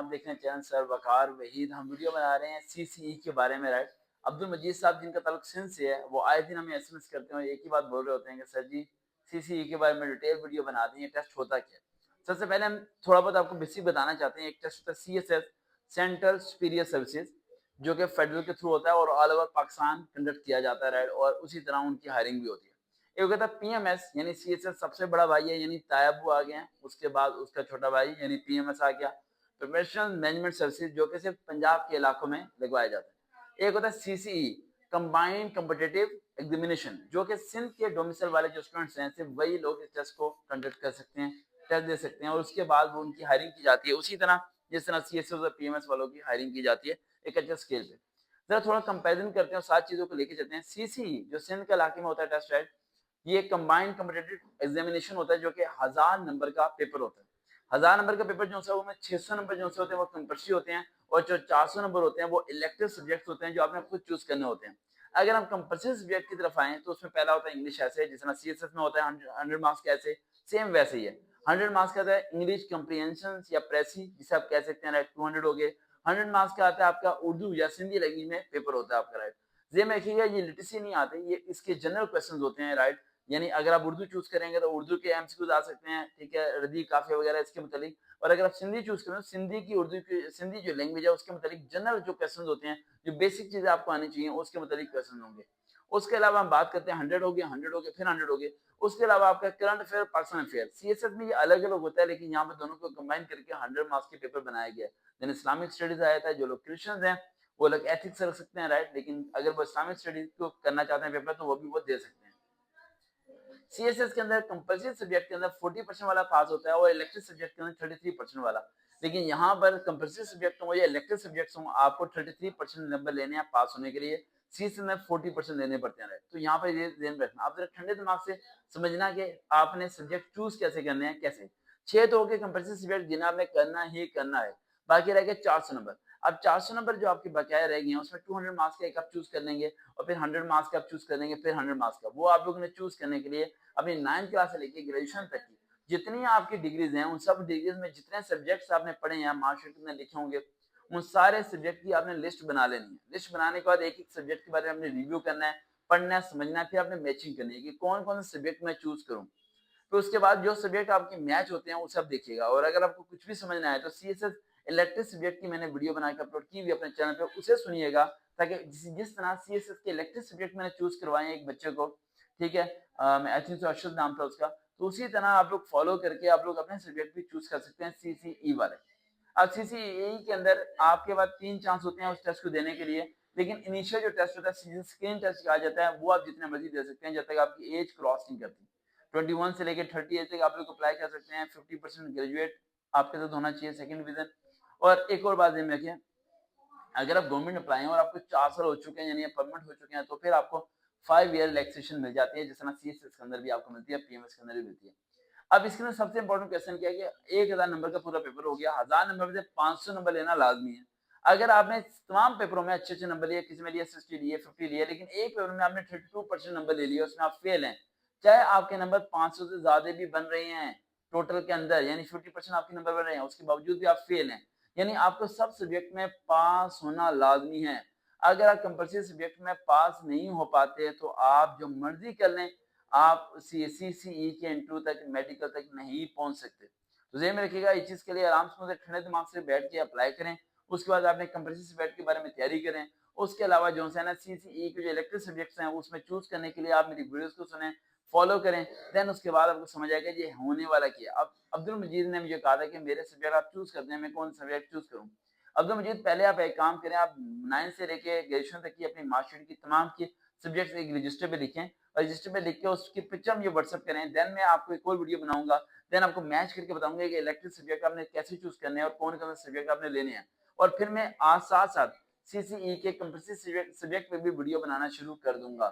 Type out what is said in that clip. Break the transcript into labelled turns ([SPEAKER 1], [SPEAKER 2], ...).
[SPEAKER 1] आप देख रहे हैं चैनल सर वकार वहीद। हम वीडियो बना रहे हैं सीसीई के बारे में, राइट। अब्दुल मजीद साहब जिनका ताल्लुक सिंध से है, वो आए दिन हमें एसएमएस करते हैं, एक ही बात बोल रहे होते हैं कि सर जी सीसीई के बारे में डिटेल वीडियो बना दें, टेस्ट होता क्या है। सबसे पहले हम थोड़ा बहुत आपको बेसिक बताना चाहते हैं। एक टेस्ट होता है सीएसएस, सेंट्रल सुपीरियर सर्विसेज, जो कि फेडरल के थ्रू होता है और ऑल ओवर पाकिस्तान कंडक्ट किया जाता है, राइट। और उसी तरह उनकी हायरिंग भी होती है। एक होता है पीएमएस, यानी सीएसएस सबसे बड़ा भाई है, यानी तायाबू आ गया, उसके बाद उसका छोटा भाई यानी पीएमएस आ गया, प्रोफेशनल मैनेजमेंट सर्विसेज, जो कि सिर्फ पंजाब के इलाकों में लगवाया जाता है। एक होता है सीसीई, कंबाइंड कॉम्पिटिटिव एग्जामिनेशन, जो कि सिंध के डोमिसाइल वाले जो स्टूडेंट्स हैं सिर्फ वही लोग इस टेस्ट को कंडक्ट कर सकते हैं, टेस्ट दे सकते हैं, और उसके बाद वो उनकी हायरिंग की जाती है उसी तरह जिस तरह सीएसएस और पीएमएस वालों की हायरिंग की जाती है एक अच्छे स्केल पे। जरा थोड़ा कंपेरिजन करते हैं, सात चीजों को लेके चलते हैं। सीसीई जो सिंध के इलाके में होता है टेस्ट, राइट, ये कंबाइंड कॉम्पिटिटिव एग्जामिनेशन होता है, जो कि 1000 नंबर का पेपर होता है। 1000 नंबर का पेपर जो है वो में 600 नंबर जो होते हैं वो कंपल्सरी होते हैं, और जो 400 नंबर होते हैं वो इलेक्टिव सब्जेक्ट्स होते हैं जो आपने खुद चूज करने होते हैं। अगर हम कंपल्सरी सब्जेक्ट की तरफ आए तो उसमें पहला होता है इंग्लिश, ऐसे जिस तरह सीएसएस में होता है 100 मार्क्स का, ऐसे सेम वैसे ही है। 100 मार्क्स का आता है इंग्लिश कम्प्रीहेंशन या प्रेसी, जिसे आप कह सकते हैं, राइट, 200 हो गए। 100 मार्क्स का आता है आपका उर्दू या सिंधी लैंग्वेज में पेपर होता है आपका, राइट। ये में रखिएगा, ये लिटरेसी नहीं आते, ये इसके जनरल क्वेश्चन होते हैं, राइट। यानी अगर आप उर्दू चूज करेंगे तो उर्दू के एमसीक्यूज आ सकते हैं, ठीक है, रदी काफिया वगैरह इसके मुतालिक। और अगर आप सिंधी चूज करें तो सिंधी की उर्दू की सिंधी जो लैंग्वेज है उसके मुतालिक जनरल जो क्वेश्चन होते हैं, जो बेसिक चीजें आपको आनी चाहिए उसके मुतालिक क्वेश्चन होंगे। उसके अलावा हम बात करते हैं 100 हो गए, 100 हो गए, फिर 100 हो गए। उसके अलावा आपका current affair, personal affair, CSS में ये अलग अलग होता है, लेकिन यहाँ पे दोनों को कंबाइन करके 100 मार्क्स के पेपर बनाया गया है। देन इस्लामिक स्टडीज आया था, जो लोग क्रिश्चियंस हैं वो लोग एथिक्स रख सकते हैं, राइट, लेकिन अगर वो इस्लामिक स्टडीज को करना चाहते हैं पेपर तो वो भी वो दे सकते हैं। सीएसएस के अंदर कंपल्सरी सब्जेक्ट के अंदर 40% वाला पास होता है और इलेक्टिव सब्जेक्ट के अंदर 33% वाला। लेकिन यहाँ पर कंपल्सरी सब्जेक्ट हो या इलेक्टिव सब्जेक्ट हो, आपको 33% नंबर लेने हैं पास होने के लिए। सीएसएस में 40% लेने पड़ते हैं, तो यहाँ पर ये ध्यान रखना। आप जरा ठंडे दिमाग से समझना कि आपने सब्जेक्ट चूज कैसे करने हैं, कैसे। 6 तो होके कंपल्सरी सब्जेक्ट जिन्हें आपने करना ही करना है, बाकी रह गए 400 नंबर। अब 400 नंबर जो आपके बकाया रह गए हैं उसमें 200 मार्क्स का एक आप चूज कर लेंगे, और फिर 100 मार्क्स का आप चूज कर लेंगे, फिर 100 मार्क्स का। वो आप लोगों ने चूज करने के लिए अपनी 9th क्लास से लेकर ग्रेजुएशन तक की जितनी आपकी डिग्रीज हैं, उन सब डिग्रीज में जितने सब्जेक्ट्स आपने पढ़े हैं, मार्कशीट में लिखे होंगे, उन सारे सब्जेक्ट की आपने लिस्ट बना लेनी है। लिस्ट बनाने के बाद एक एक सब्जेक्ट के बारे में आपने रिव्यू करना है, पढ़ना है, समझना है, फिर आपने मैचिंग करनी है कि कौन कौन से सब्जेक्ट मैं चूज करूँ। तो उसके बाद जो सब्जेक्ट आपके मैच होते हैं वो सब देखिएगा। और अगर आपको कुछ भी समझना है तो सीएसएस इलेक्टिव सब्जेक्ट की मैंने वीडियो बना के अपलोड की हुई अपने चैनल पे, उसे सुनिएगा, ताकि जिस तरह सीएसएस के इलेक्टिव सब्जेक्ट मैंने चूज करवाए हैं एक बच्चे को, ठीक है, मैं आई थिंक अरशद नाम था उसका, तो उसी तरह आप लोग फॉलो करके आप लोग अपने सब्जेक्ट भी चूज कर सकते हैं सीसीई वाले। अब सीसीई के अंदर आपके पास 3 चांस होते हैं उस टेस्ट को देने के लिए, लेकिन इनिशियल जो टेस्ट होता है स्क्रीन टेस्ट कहा जाता है, वो आप जितने मर्जी दे सकते हैं जब तक आपकी एज क्रॉस नहीं करती। 21 से लेकर 30 एज तक आप लोग अप्लाई कर सकते हैं। 50% ग्रेजुएट आपके साथ होना चाहिए, सेकंड डिवीजन। और एक और बात ध्यान रखिए, अगर आप गवर्नमेंट अप्लाई हैं और आपको 4 साल हो चुके हैं यानी परमानेंट हो चुके हैं, तो फिर आपको 5 ईयर रिलैक्सेशन मिल जाती है, जिस तरह सीएसएस के अंदर भी आपको मिलती है, पीएमएस के अंदर भी मिलती है। अब इसके अंदर सबसे इंपॉर्टेंट क्वेश्चन क्या है कि 1000 नंबर का पूरा पेपर हो गया, 1000 नंबर में से 500 नंबर लेना लाजमी है। अगर आपने तमाम पेपरों में अच्छे अच्छे नंबर लिए, किसी में लिए 60 लिए, 50 लिए, लेकिन एक पेपर में आपने 32% नंबर ले लिए, उसमें आप फेल हैं, चाहे आपके नंबर 500 से ज्यादा भी बन रहे हैं टोटल के अंदर, यानी 50% आपके नंबर बन रहे हैं, उसके बावजूद भी आप फेल हैं, यानी आपको सब सब्जेक्ट में पास होना लाजमी है। अगर आप कंपल्सरी सब्जेक्ट में पास नहीं हो पाते तो आप जो मर्जी कर लें, आप सीसीई के इंटरव्यू तक, मेडिकल तक नहीं पहुंच सकते। तो ज़हन में रखिएगा, इस चीज के लिए आराम से ठंडे दिमाग से बैठ के अप्लाई करें। उसके बाद आपने कंपल्सरी सब्जेक्ट के बारे में तैयारी करें। उसके अलावा जो है ना सीसीई के जो इलेक्टिव सब्जेक्ट्स हैं उसमें चूज करने के लिए आप मेरी वीडियोस को सुने, फॉलो करें। देन उसके बाद आपको समझ आएगा ये होने वाला क्या है। अब अब्दुल मजीद ने मुझे कहा था कि मेरे सब्जेक्ट आप चूज करते हैं, मैं कौन सब्जेक्ट चूज करूँ। अब्दुल मजीद, पहले आप एक काम करें, आप 9 से लेके ग्रेजुएशन तक की अपनी मार्कशीट की तमाम की सब्जेक्ट्स एक रजिस्टर पे लिखें, और रजिस्टर पे लिख के उसकी पिक्चर मुझे व्हाट्सएप करें। देन मैं आपको एक और वीडियो बनाऊंगा, देन आपको मैच करके बताऊंगा कि इलेक्टिव सब्जेक्ट आपने कैसे चूज करने हैं और कौन कौन से सब्जेक्ट आपने लेने हैं। और फिर मैं आज साथ साथ सीसीई के कंपल्सरी सब्जेक्ट पे भी वीडियो बनाना शुरू कर दूंगा।